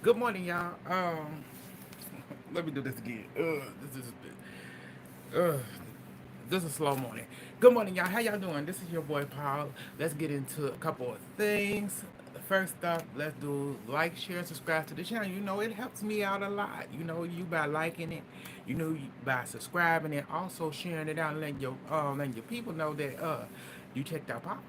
Good morning, y'all. Let me do this again. uh, this is a slow morning. Good morning, y'all. How y'all doing? This is your boy Paul. Let's get into a couple of things. First up, let's do like, share, subscribe to the channel. You know, it helps me out a lot. You know, you by liking it, by subscribing and also sharing it out and letting your people know that you checked out Paul.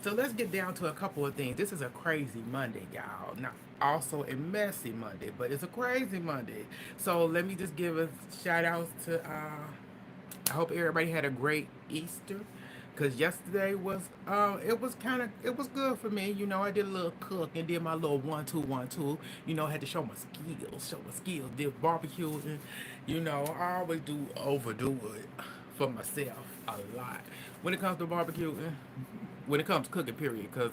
So let's get down to a couple of things. This is a crazy Monday, y'all. Not also a messy Monday, but it's a crazy Monday. So let me just give a shout out to I hope everybody had a great Easter. Cause yesterday was it was good for me. You know, I did a little cook and did my little 1 2 1 2. You know, I had to show my skills, did barbecue and I always do overdo it for myself a lot. When it comes to barbecuing, when it comes to cooking, period. Cause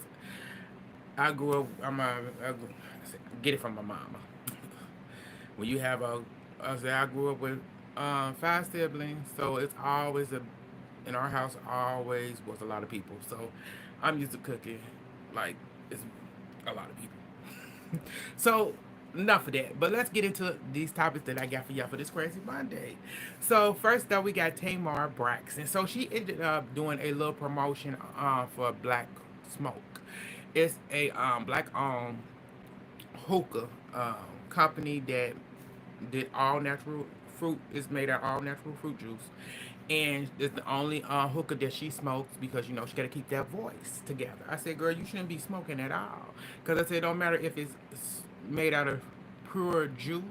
I grew up, get it from my mama. When you have I grew up with five siblings, so it's always in our house always was a lot of people. So I'm used to cooking like it's a lot of people. So enough of that. But let's get into these topics that I got for y'all for this crazy Monday. So first up, we got Tamar Braxton. So she ended up doing a little promotion for Blakk Smoke. It's a black owned hookah company that did all natural fruit. Is made out of all natural fruit juice, and it's the only hookah that she smokes because she got to keep that voice together. I said, girl, you shouldn't be smoking at all, because I said it don't matter if it's made out of pure juice,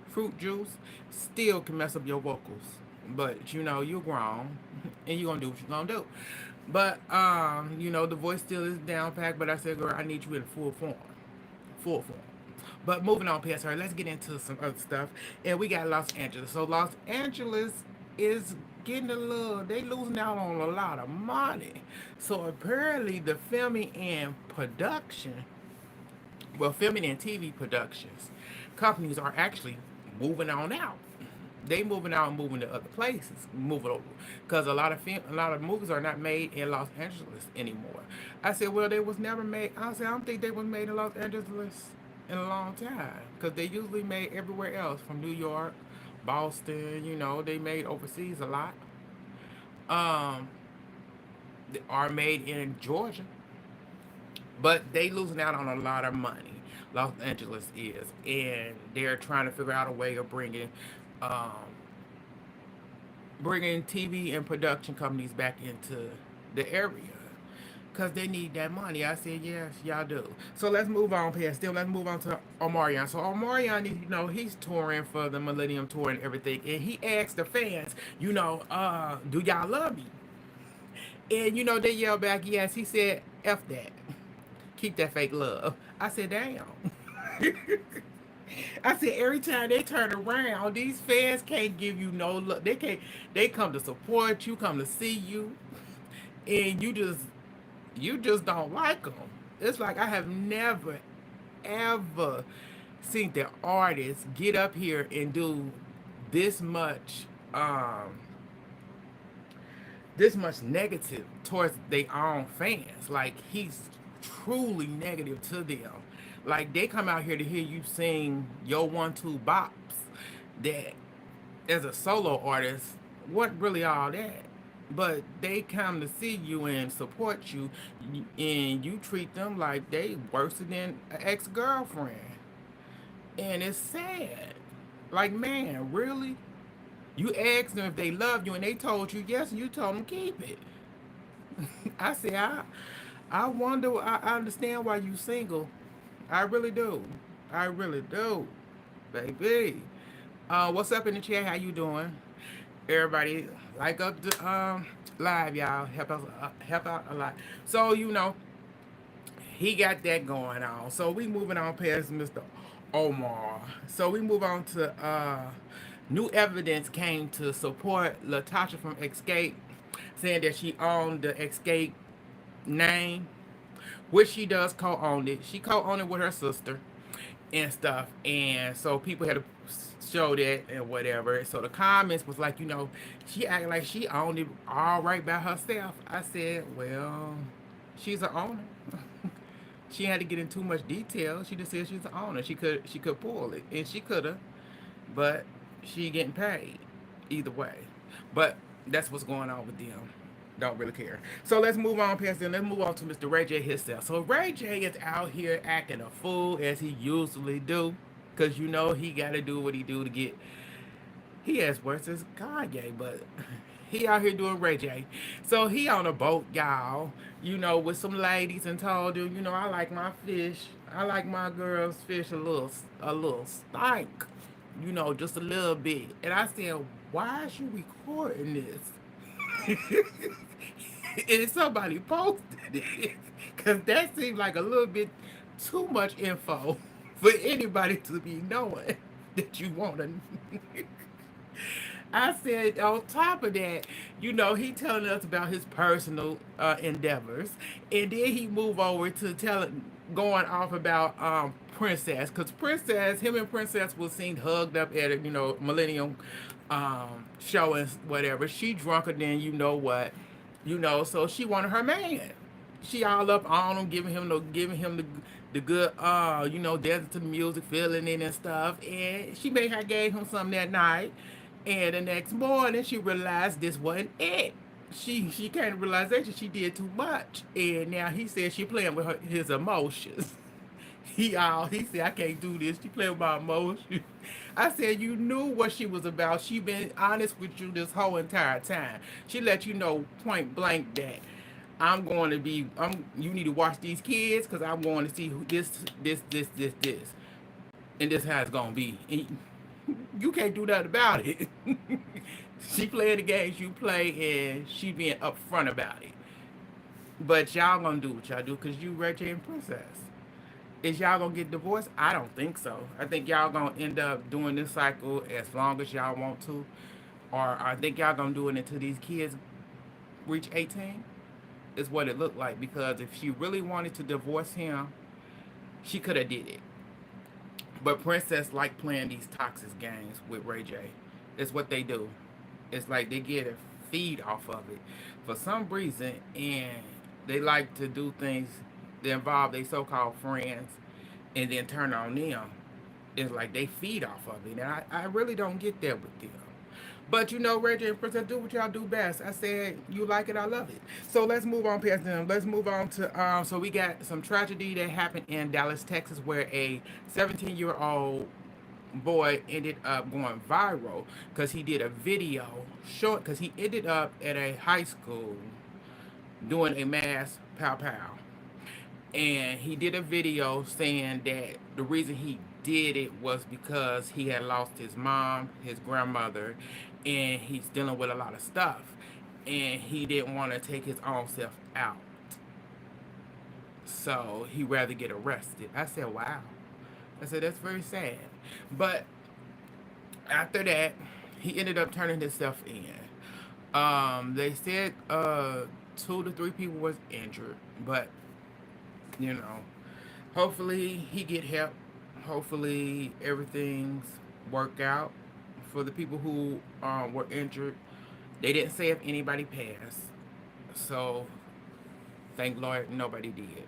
fruit juice, still can mess up your vocals. But you're grown and you're gonna do what you're gonna do. But the voice still is down packed. But I said, girl, I need you in full form. Full form. But moving on past her, let's get into some other stuff. And we got Los Angeles. So Los Angeles is getting a little, they losing out on a lot of money. So apparently the filming and production, well, filming and TV productions, companies are actually moving on out. They moving out and moving to other places, moving over, because a lot of movies are not made in Los Angeles anymore. I said, well, they was never made. I said, I don't think they was made in Los Angeles in a long time, because they usually made everywhere else, from New York, Boston. They made overseas a lot. Um, they are made in Georgia, but they losing out on a lot of money. Los Angeles is, and they're trying to figure out a way of um, bringing TV and production companies back into the area because they need that money. I said, yes, y'all do. So let's move on past still. Let's move on to Omarion. So Omarion, he's touring for the Millennium Tour and everything, and he asked the fans, do y'all love me? And they yelled back, yes. He said, F that. Keep that fake love. I said, damn. I said every time they turn around, these fans can't give you no look. They can't. They come to support you, come to see you, and you just don't like them. It's like I have never ever seen the artist get up here and do this much um this much negative towards their own fans. Like he's truly negative to them. Like they come out here to hear you sing your 1 2 bops that as a solo artist wasn't really all that. But they come to see you and support you, and you treat them like they worse than an ex-girlfriend. And it's sad. Like, man, really? You asked them if they loved you, and they told you yes, and you told them keep it. I said, I wonder, I understand why you single. I really do. I really do, baby. What's up in the chat? How you doing? Everybody, like up the live, y'all. Help out a lot. So he got that going on. So we moving on past Mr. Omar. So we move on to new evidence came to support Latasha from Escape, saying that she owned the Escape name, which she does co-own it. She co-owned it with her sister and stuff, and so people had to show that and whatever. So the comments was like, she acting like she owned it all right by herself. I said, well, she's an owner. She had to get in too much detail. She just said she's the owner. She could pull it, and she could have, but she getting paid either way. But that's what's going on with them. Don't really care. So let's move on past them. Let's move on to Mr. Ray J himself. So Ray J is out here acting a fool as he usually do, cause you know he got to do what he do to get. He has worse as Kanye, but he out here doing Ray J. So he on a boat, y'all, you know, with some ladies and told them, you know, I like my fish. I like my girls' fish a little stank, you know, just a little bit. And I said, why is you recording this? And somebody posted it. Because that seemed like a little bit too much info for anybody to be knowing that you want to. I said, on top of that, you know, he telling us about his personal endeavors, and then he move over to going off about Princess, because him and Princess was seen hugged up at a, you know, Millennium show and whatever. She drunker than you know what, you know, so she wanted her man. She all up on him, giving him the good, you know, dancing to the music, feeling it and stuff. And she may have gave him something that night. And the next morning, she realized this wasn't it. She came to realization she did too much. And now he said she playing with his emotions. He said I can't do this. She playing with my emotions. I said you knew what she was about. She been honest with you this whole entire time. She let you know point blank that I'm going to be. You need to watch these kids because I'm going to see who this, and this how it's gonna be. And you can't do that about it. She playing the games you play, and she being upfront about it. But y'all gonna do what y'all do because you Reggie and Princess. Is y'all gonna get divorced? I don't think so. I think y'all gonna end up doing this cycle as long as y'all want to, or I think y'all gonna do it until these kids reach 18. Is what it looked like because if she really wanted to divorce him, she could have did it. But Princess like playing these toxic games with Ray J. It's what they do. It's like they get a feed off of it for some reason, and they like to do things that involve their so-called friends, and then turn on them. It's like they feed off of it, and I really don't get that with them. But you know, Reggie and Princess, do what y'all do best. I said, you like it, I love it. So let's move on past them. Let's move on to, so we got some tragedy that happened in Dallas, Texas, where a 17-year-old boy ended up going viral because he did a video short, because he ended up at a high school doing a mass pow pow. And he did a video saying that the reason he did it was because he had lost his mom, his grandmother, and he's dealing with a lot of stuff. And he didn't want to take his own self out. So he rather get arrested. I said, wow. I said, that's very sad. But after that, he ended up turning himself in. They said 2 to 3 people was injured, but you know, hopefully he get help. Hopefully everything's work out for the people who were injured. They didn't say if anybody passed, so thank Lord nobody did.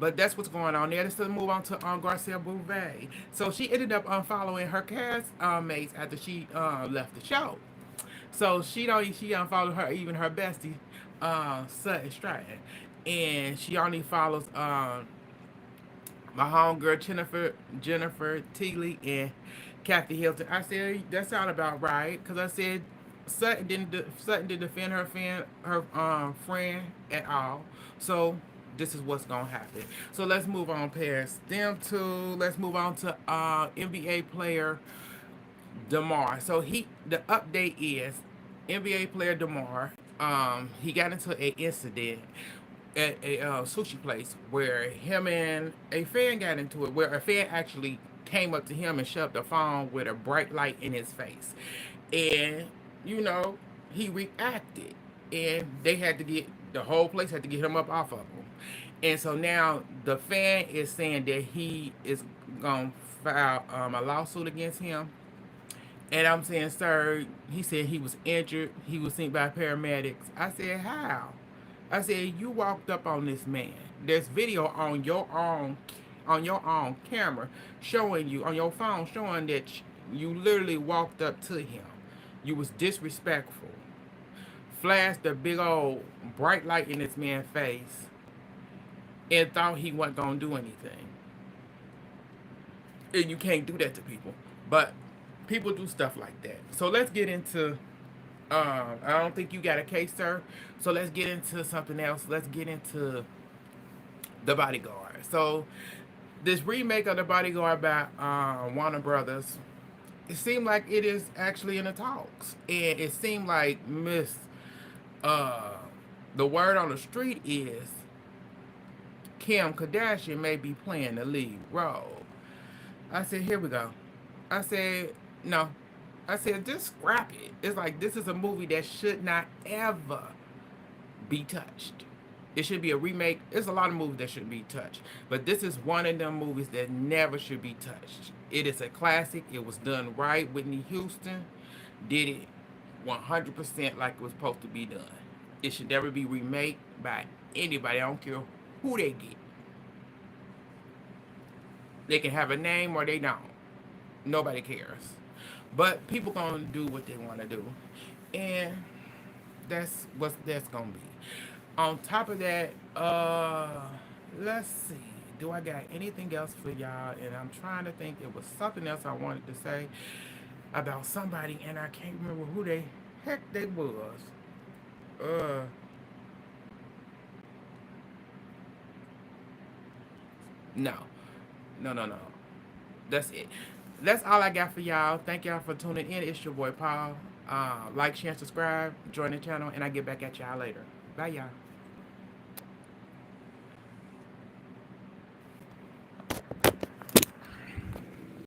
But that's what's going on there. Let's still move on to Gracelle Bouvet. So she ended up unfollowing her cast mates after she left the show. So she unfollowed her, even her bestie, Sutton Stratton, and she only follows my homegirl Jennifer Teagley and Kathy Hilton. I said that sounded about right because I said Sutton didn't defend her friend at all. So this is what's gonna happen. So let's move on past them to let's move on to NBA player DeMar. So the update is NBA player DeMar. He got into an incident at a sushi place where him and a fan got into it. Where a fan actually came up to him and shoved a phone with a bright light in his face, and you know he reacted, and the whole place had to get him up off of him. And so now the fan is saying that he is gonna file a lawsuit against him. And I'm saying, sir, he said he was injured. He was seen by paramedics. I said, how? I said, you walked up on this man. this video on your own camera, showing you on your phone, showing that you literally walked up to him. You was disrespectful. Flashed a big old bright light in this man's face and thought he wasn't gonna do anything. And you can't do that to people. But people do stuff like that. So let's get into I don't think you got a case, sir. So let's get into something else. Let's get into The Bodyguard. So this remake of The Bodyguard by Warner Brothers, it seemed like it is actually in the talks. And it seemed like uh the word on the street is Kim Kardashian may be playing the lead role. I said, here we go. I said, no. I said, just scrap it. It's like this is a movie that should not ever be touched. It should be a remake. There's a lot of movies that shouldn't be touched. But this is one of them movies that never should be touched. It is a classic. It was done right. Whitney Houston did it 100% like it was supposed to be done. It should never be remade by anybody. I don't care who they get. They can have a name or they don't. Nobody cares. But people gonna do what they want to do, and that's what that's gonna be. On top of that, let's see. Do I got anything else for y'all? And I'm trying to think. It was something else I wanted to say about somebody, and I can't remember who they heck they was. Uh, no, no. That's it. That's all I got for y'all. Thank y'all for tuning in. It's your boy Paul. Like, share, subscribe, join the channel, and I get back at y'all later. Bye, y'all.